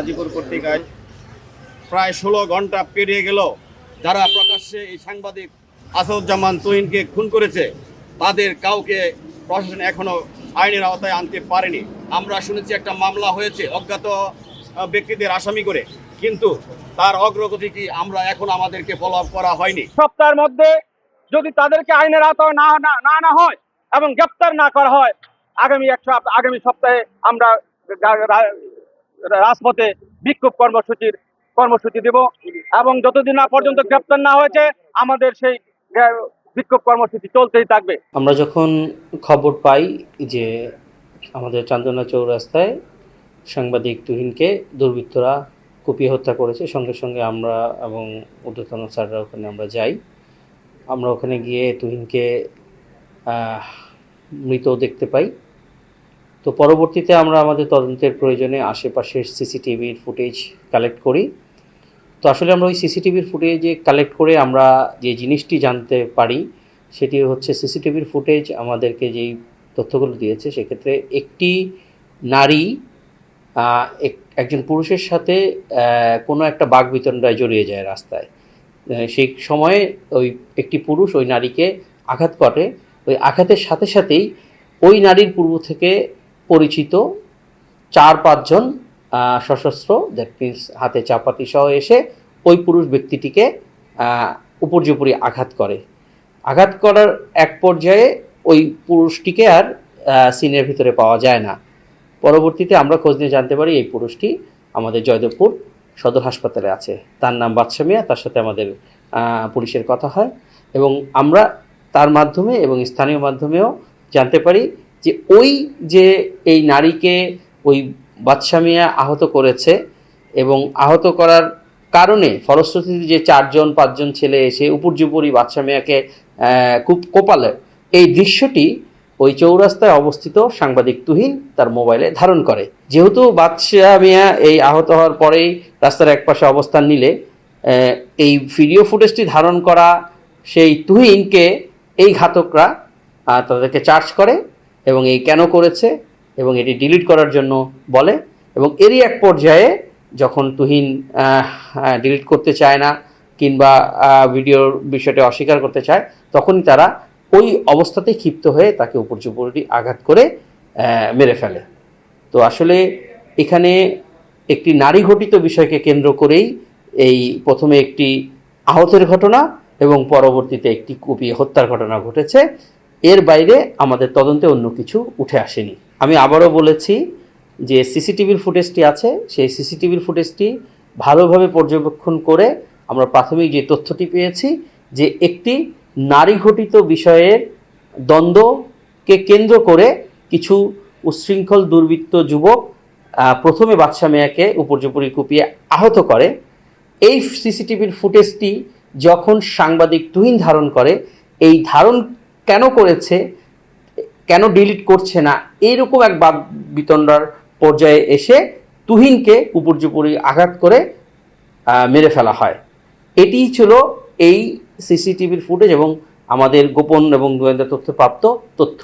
গাজীপুর পত্রিকায় প্রায় 16 ঘন্টা পেরিয়ে গেল। যারা প্রকাশ্যে এই সাংবাদিক আসাদুজ্জামান তুহিনকে খুন করেছে তাদের কাউকে প্রশাসন এখনো আইনের আওতায় আনতে পারেনি। আমরা শুনেছি একটা মামলা হয়েছে অজ্ঞাত ব্যক্তিদের আসামি করে, কিন্তু তার অগ্রগতি কি আমরা এখন আমাদেরকে ফলো আপ করা হয়নি। সপ্তাহের মধ্যে যদি তাদেরকে আইনের আওতায় না হয় এবং গ্রেপ্তার না করা হয়, আগামী সপ্তাহে আমরা রাজপথে বিক্ষোভ কর্মসূচি দেব এবং যতদিন না পর্যন্ত গ্রেপ্তার না হয়েছে আমাদের সেই বিক্ষোভ কর্মসূচি চলতেই থাকবে। আমরা যখন খবর পাই যে আমাদের চান্দনা চৌরাস্তায় সাংবাদিক তুহিনকে দুর্বৃত্তরা কুপিয়ে হত্যা করেছে, সঙ্গে সঙ্গে আমরা এবং ঊর্ধ্বতন স্যাররা ওখানে আমরা যাই। আমরা ওখানে গিয়ে তুহিনকে মৃত দেখতে পাই। তো পরবর্তীতে আমরা আমাদের তদন্তের প্রয়োজনে আশেপাশের সিসিটিভির ফুটেজ কালেক্ট করি। তো আসলে আমরা ওই সিসিটিভির ফুটেজে কালেক্ট করে আমরা যে জিনিসটি জানতে পারি সেটি হচ্ছে সিসিটিভির ফুটেজ আমাদেরকে যেই তথ্যগুলো দিয়েছে সেক্ষেত্রে একটি নারী একজন পুরুষের সাথে কোনো একটা বাকবিতণ্ডায় জড়িয়ে যায় রাস্তায়। সেই সময়ে ওই একটি পুরুষ ওই নারীকে আঘাত করে। ওই আঘাতের সাথে সাথেই ওই নারীর পূর্ব থেকে পরিচিত 4-5 জন সশস্ত্র, দ্যাট মিনস হাতে চাপাতি সহ এসে ওই পুরুষ ব্যক্তিটিকে উপর্যুপরি আঘাত করে। আঘাত করার এক পর্যায়ে ওই পুরুষটিকে আর সিনের ভিতরে পাওয়া যায় না। পরবর্তীতে আমরা খোঁজ নিয়ে জানতে পারি এই পুরুষটি আমাদের জয়দেবপুর সদর হাসপাতালে আছে। তার নাম বাদশা মিয়া। তার সাথে আমাদের পুলিশের কথা হয় এবং আমরা তার মাধ্যমে এবং স্থানীয় মাধ্যমেও জানতে পারি যে এই নারীকে ওই বাদশা মিয়া আহত করেছে এবং আহত করার কারণে ফলশ্রুতিতে যে 4-5 জন ছেলে এসে উপর্যুপরি বাদশা মিয়াকে খুব কোপালে, এই দৃশ্যটি ওই চৌরাস্তায় অবস্থিত সাংবাদিক তুহিন তার মোবাইলে ধারণ করে। যেহেতু বাদশা মিয়া এই আহত হওয়ার পরেই রাস্তার একপাশে অবস্থান নিলে এই ভিডিও ফুটেজটি ধারণ করা সেই তুহিনকে এই ঘাতকরা তাদেরকে চার্জ করে এবং এই কেন করেছে এবং এটি ডিলিট করার জন্য বলে এবং এরই এক পর্যায়ে যখন তুহিন ডিলিট করতে চায় না কিংবা ভিডিওর বিষয়টি অস্বীকার করতে চায়, তখনই তারা ওই অবস্থাতেই ক্ষিপ্ত হয়ে তাকে উপর্যুপরি আঘাত করে মেরে ফেলে। তো আসলে এখানে একটি নারী ঘটিত বিষয়কে কেন্দ্র করেই এই প্রথমে একটি আহতের ঘটনা এবং পরবর্তীতে একটি কুপিয়ে হত্যার ঘটনা ঘটেছে। এর বাইরে আমাদের তদন্তে অন্য কিছু উঠে আসেনি। আমি আবারও বলেছি যে সিসিটিভির ফুটেজটি আছে, সেই সিসিটিভির ফুটেজটি ভালোভাবে পর্যবেক্ষণ করে আমরা প্রাথমিক যে তথ্যটি পেয়েছি যে একটি নারী ঘটিত বিষয়ের দ্বন্দ্বকে কেন্দ্র করে কিছু উচ্ছৃঙ্খল দুর্বৃত্ত যুবক প্রথমে বাদশা মিয়াকে উপর্যুপরি কুপিয়ে আহত করে। এই সিসিটিভির ফুটেজটি যখন সাংবাদিক তুহিন ধারণ করে, এই ধারণ কেন করেছে, কেন ডিলিট করছে না, এইরকম এক বিতণ্ডার পর্যায়ে এসে তুহিনকে উপর্যুপরি আঘাত করে মেরে ফেলা হয়। এটি ছিল এই সিসিটিভির ফুটেজ এবং আমাদের গোপন এবং গোয়েন্দা তথ্য প্রাপ্ত তথ্য।